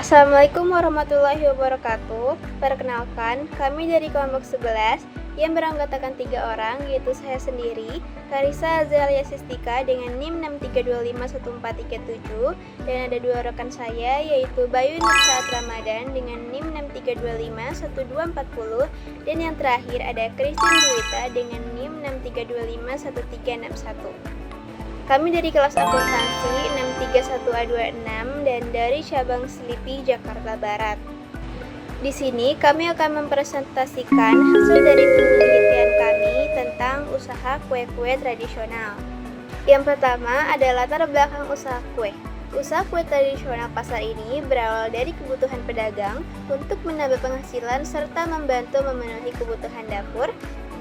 Assalamualaikum warahmatullahi wabarakatuh. Perkenalkan, kami dari kelompok 11 yang beranggotakan 3 orang, yaitu saya sendiri, Karissa Azalia Sistika dengan NIM 632514337, dan ada 2 rekan saya, yaitu Bayu Nursaat Ramadan dengan NIM 632512440, dan yang terakhir ada Christine Duwita dengan NIM 632511361. Kami dari kelas akuntansi 631A26 dan dari cabang Selipi, Jakarta Barat. Di sini kami akan mempresentasikan hasil dari penelitian kami tentang usaha kue-kue tradisional. Yang pertama adalah latar belakang usaha kue. Usaha kue tradisional pasar ini berawal dari kebutuhan pedagang untuk menambah penghasilan serta membantu memenuhi kebutuhan dapur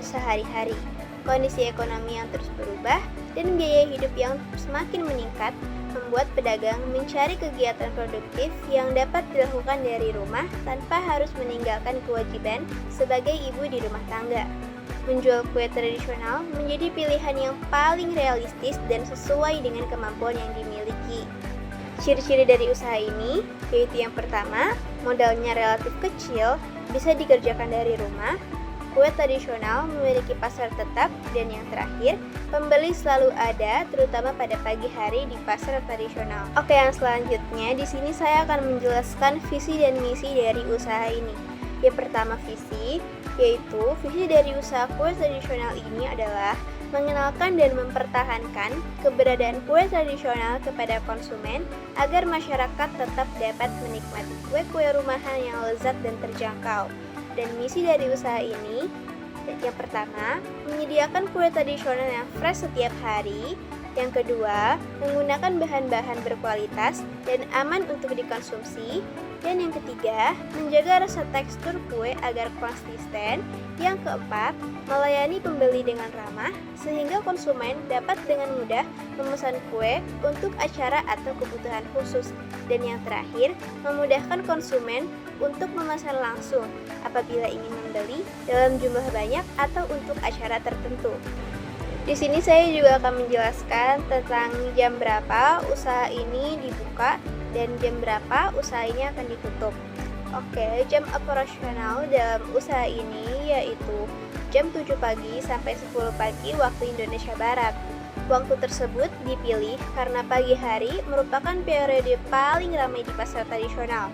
sehari-hari. Kondisi ekonomi yang terus berubah dan biaya hidup yang semakin meningkat membuat pedagang mencari kegiatan produktif yang dapat dilakukan dari rumah tanpa harus meninggalkan kewajiban sebagai ibu di rumah tangga. Menjual kue tradisional menjadi pilihan yang paling realistis dan sesuai dengan kemampuan yang dimiliki. Ciri-ciri dari usaha ini yaitu yang pertama, modalnya relatif kecil, bisa dikerjakan dari rumah. Kue tradisional memiliki pasar tetap, dan yang terakhir, pembeli selalu ada, terutama pada pagi hari di pasar tradisional. Oke, yang selanjutnya di sini saya akan menjelaskan visi dan misi dari usaha ini. Yang pertama visi, yaitu visi dari usaha kue tradisional ini adalah mengenalkan dan mempertahankan keberadaan kue tradisional kepada konsumen agar masyarakat tetap dapat menikmati kue-kue rumahan yang lezat dan terjangkau. Dan misi dari usaha ini, yang pertama, menyediakan kue tradisional yang fresh setiap hari. Yang kedua, menggunakan bahan-bahan berkualitas dan aman untuk dikonsumsi. Dan yang ketiga, menjaga rasa tekstur kue agar konsisten. Yang keempat, melayani pembeli dengan ramah sehingga konsumen dapat dengan mudah memesan kue untuk acara atau kebutuhan khusus. Dan yang terakhir, memudahkan konsumen untuk memesan langsung apabila ingin membeli dalam jumlah banyak atau untuk acara tertentu. Di sini saya juga akan menjelaskan tentang jam berapa usaha ini dibuka dan jam berapa usaha ini akan ditutup. Oke, jam operasional dalam usaha ini yaitu jam 7 pagi sampai 10 pagi waktu Indonesia Barat. Waktu tersebut dipilih karena pagi hari merupakan periode paling ramai di pasar tradisional,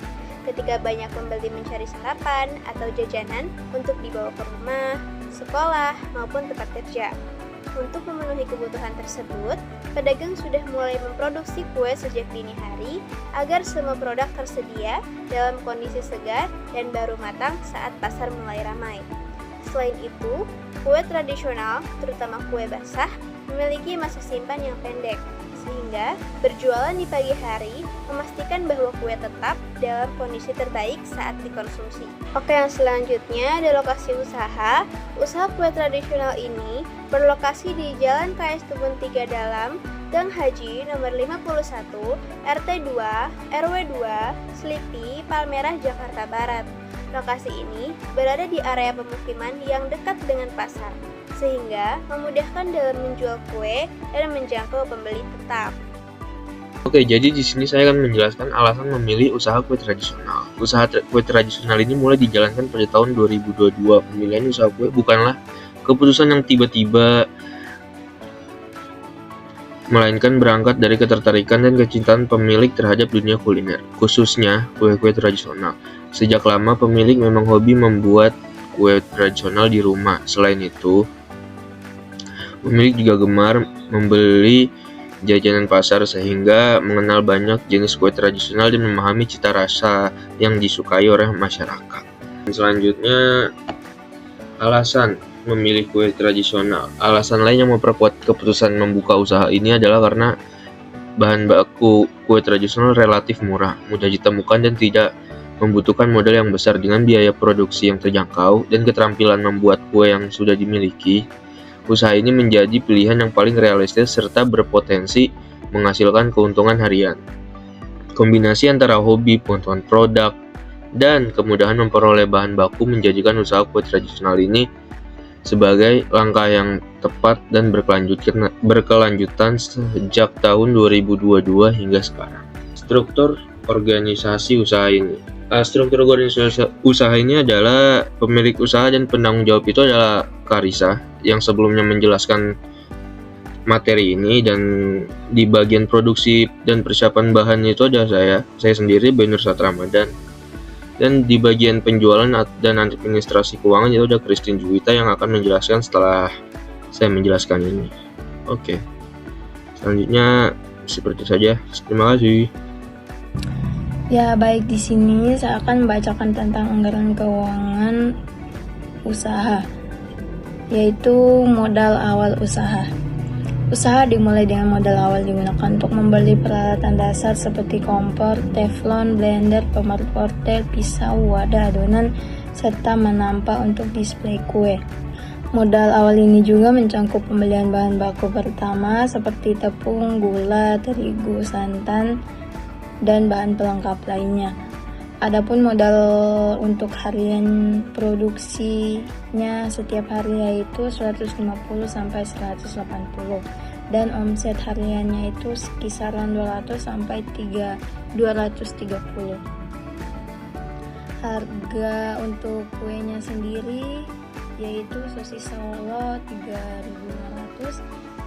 ketika banyak pembeli mencari sarapan atau jajanan untuk dibawa ke rumah, sekolah, maupun tempat kerja. Untuk memenuhi kebutuhan tersebut, pedagang sudah mulai memproduksi kue sejak dini hari agar semua produk tersedia dalam kondisi segar dan baru matang saat pasar mulai ramai. Selain itu, kue tradisional, terutama kue basah, memiliki masa simpan yang pendek, sehingga berjualan di pagi hari memastikan bahwa kue tetap dalam kondisi terbaik saat dikonsumsi. Oke, yang selanjutnya ada lokasi usaha. Usaha kue tradisional ini berlokasi di Jalan KS Kebun 3 Dalam, Gang Haji nomor 51, RT 2, RW 2, Selipi, Palmerah, Jakarta Barat. Lokasi ini berada di area pemukiman yang dekat dengan pasar, sehingga memudahkan dalam menjual kue dan menjangkau pembeli tetap. Oke, jadi di sini saya akan menjelaskan alasan memilih usaha kue tradisional. Usaha kue tradisional ini mulai dijalankan pada tahun 2022. Pemilihan usaha kue bukanlah keputusan yang tiba-tiba, melainkan berangkat dari ketertarikan dan kecintaan pemilik terhadap dunia kuliner, khususnya kue-kue tradisional. Sejak lama pemilik memang hobi membuat kue tradisional di rumah. Selain itu, pemilik juga gemar membeli jajanan pasar sehingga mengenal banyak jenis kue tradisional dan memahami cita rasa yang disukai oleh masyarakat. Selanjutnya, alasan memilih kue tradisional. Alasan lain yang memperkuat keputusan membuka usaha ini adalah karena bahan baku kue tradisional relatif murah, mudah ditemukan dan tidak membutuhkan modal yang besar. Dengan biaya produksi yang terjangkau dan keterampilan membuat kue yang sudah dimiliki, usaha ini menjadi pilihan yang paling realistis serta berpotensi menghasilkan keuntungan harian. Kombinasi antara hobi, pengetahuan produk, dan kemudahan memperoleh bahan baku menjadikan usaha kue tradisional ini sebagai langkah yang tepat dan berkelanjutan sejak tahun 2022 hingga sekarang. Struktur organisasi usaha ini. Struktur organisasi usaha ini adalah pemilik usaha dan penanggung jawab itu adalah Karisa yang sebelumnya menjelaskan materi ini, dan di bagian produksi dan persiapan bahan itu ada saya sendiri, Bainur Sat Ramadan, dan di bagian penjualan dan administrasi keuangan itu ada Christine Juwita yang akan menjelaskan setelah saya menjelaskan ini. Oke, selanjutnya seperti saja. Terima kasih. Ya, baik, di sini saya akan membacakan tentang anggaran keuangan usaha, yaitu modal awal usaha. Usaha dimulai dengan modal awal digunakan untuk membeli peralatan dasar seperti kompor, teflon, blender, pemarut wortel, pisau, wadah adonan, serta menampa untuk display kue. Modal awal ini juga mencangkup pembelian bahan baku pertama seperti tepung, gula, terigu, santan, dan bahan pelengkap lainnya. Adapun modal untuk harian produksinya setiap hari yaitu 150 sampai 180, dan omset hariannya itu kisaran 200 sampai 230. Harga untuk kuenya sendiri yaitu sosis Solo 3.500,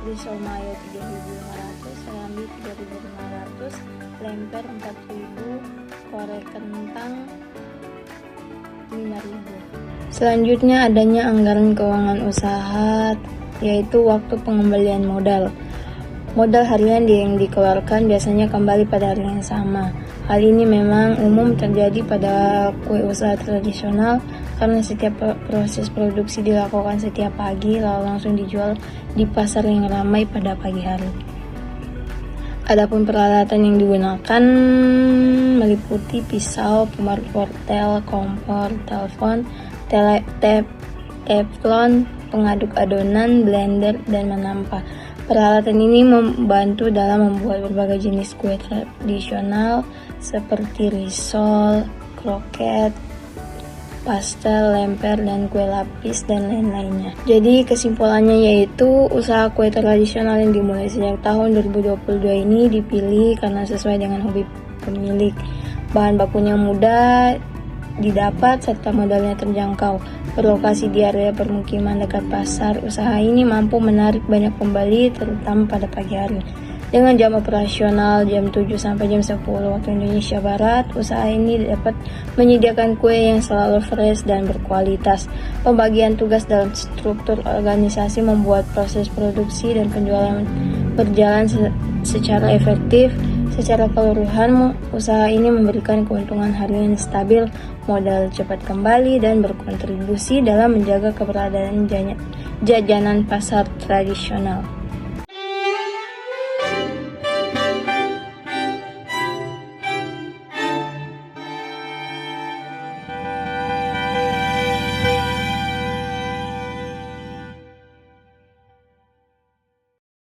risol mayo 3.500, serambi 3.500, lemper 4.000, korek kentang 5.000. Selanjutnya adanya anggaran keuangan usaha, yaitu waktu pengembalian modal. Modal harian yang dikeluarkan biasanya kembali pada hari yang sama. Hal ini memang umum terjadi pada kue usaha tradisional karena setiap proses produksi dilakukan setiap pagi lalu langsung dijual di pasar yang ramai pada pagi hari. Adapun peralatan yang digunakan meliputi pisau, pemarut wortel, kompor, telepon, teflon, pengaduk adonan, blender, dan menampa. Peralatan ini membantu dalam membuat berbagai jenis kue tradisional seperti risol, kroket, pastel, lemper, dan kue lapis, dan lain-lainnya. Jadi kesimpulannya yaitu usaha kue tradisional yang dimulai sejak tahun 2022 ini dipilih karena sesuai dengan hobi pemilik. Bahan bakunya mudah didapat serta modalnya terjangkau. Berlokasi di area permukiman dekat pasar, usaha ini mampu menarik banyak pembeli terutama pada pagi hari. Dengan jam operasional jam 7 sampai jam 10 waktu Indonesia Barat, usaha ini dapat menyediakan kue yang selalu fresh dan berkualitas. Pembagian tugas dalam struktur organisasi membuat proses produksi dan penjualan berjalan secara efektif. Secara keseluruhan, usaha ini memberikan keuntungan harian stabil, modal cepat kembali, dan berkontribusi dalam menjaga keberadaan jajanan pasar tradisional.